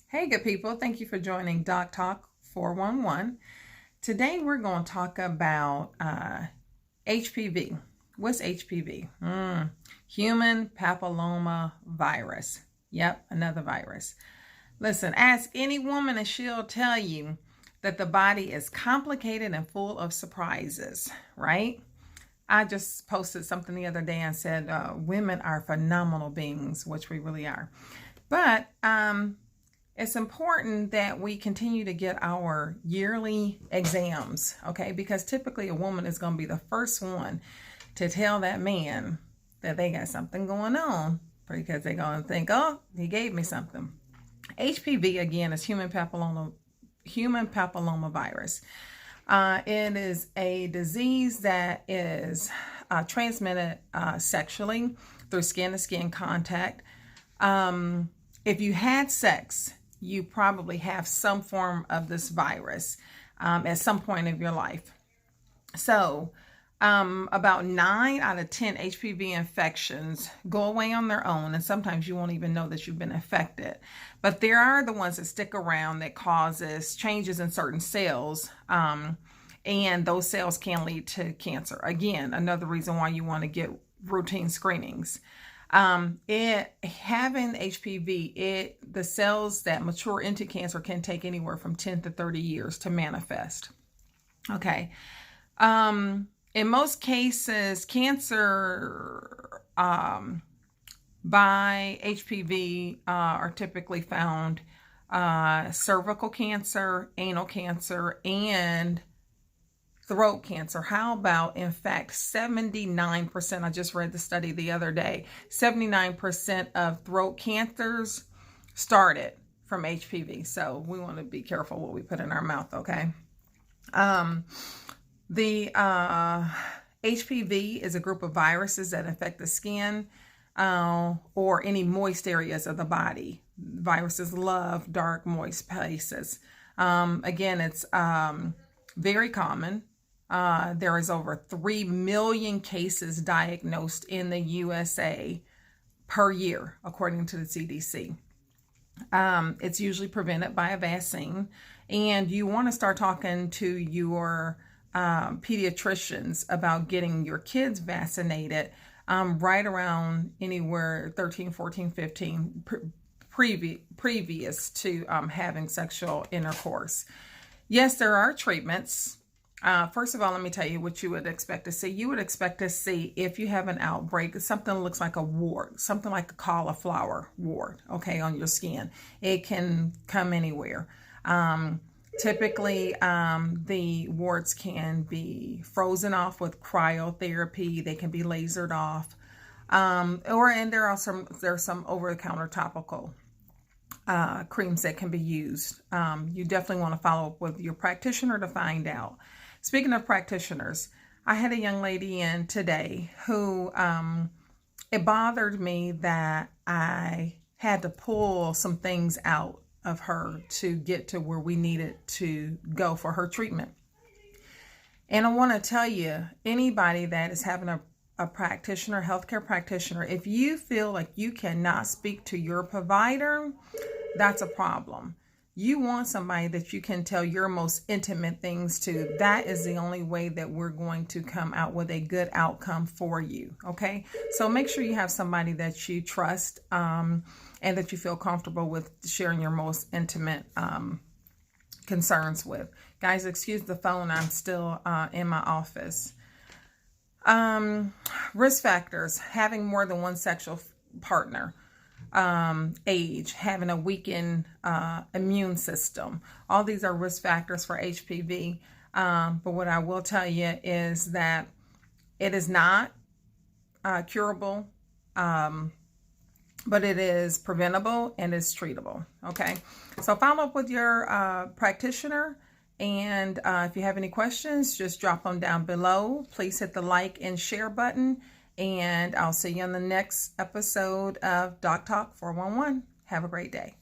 Hey, good people. Thank you for joining Doctalk 411. Today, we're going to talk about HPV. What's HPV? Human papilloma virus. Yep, another virus. Listen, ask any woman and she'll tell you that the body is complicated and full of surprises, right? I just posted something the other day and said women are phenomenal beings, which we really are. But it's important that we continue to get our yearly exams, okay? Because typically a woman is going to be the first one to tell that man that they got something going on, because they're going to think, oh, he gave me something. HPV, again, is human papilloma virus. It is a disease that is transmitted sexually through skin-to-skin contact. If you had sex, you probably have some form of this virus at some point of your life. So about 9 out of 10 HPV infections go away on their own, and sometimes you won't even know that you've been infected. But there are the ones that stick around that causes changes in certain cells, and those cells can lead to cancer. Again, another reason why you want to get routine screenings. Having HPV, the cells that mature into cancer can take anywhere from 10 to 30 years to manifest. Okay. In most cases, cancer by HPV are typically found cervical cancer, anal cancer, and throat cancer. How about, in fact, 79%, I just read the study the other day, 79% of throat cancers started from HPV. So we want to be careful what we put in our mouth, okay? The HPV is a group of viruses that infect the skin or any moist areas of the body. Viruses love dark, moist places. Again, it's very common. There is over 3 million cases diagnosed in the USA per year, according to the CDC. It's usually prevented by a vaccine, and you want to start talking to your pediatricians about getting your kids vaccinated right around anywhere 13, 14, 15, previous to having sexual intercourse. Yes, there are treatments. First of all, let me tell you what you would expect to see. You would expect to see, if you have an outbreak, something that looks like a wart, something like a cauliflower wart, okay, on your skin. It can come anywhere. Typically, the warts can be frozen off with cryotherapy. They can be lasered off. And there's some over-the-counter topical creams that can be used. You definitely want to follow up with your practitioner to find out. Speaking of practitioners, I had a young lady in today who it bothered me that I had to pull some things out of her to get to where we needed to go for her treatment. And I want to tell you, anybody that is having a practitioner, healthcare practitioner, if you feel like you cannot speak to your provider, that's a problem. You want somebody that you can tell your most intimate things to. That is the only way that we're going to come out with a good outcome for you, okay? So make sure you have somebody that you trust and that you feel comfortable with sharing your most intimate concerns with. Guys, excuse the phone. I'm still in my office. Risk factors: having more than one sexual partner. Age, having a weakened immune system. All these are risk factors for HPV. But what I will tell you is that it is not curable, but it is preventable and it's treatable. Okay, so follow up with your practitioner. And if you have any questions, just drop them down below. Please hit the like and share button. And I'll see you on the next episode of Doctalk 411. Have a great day.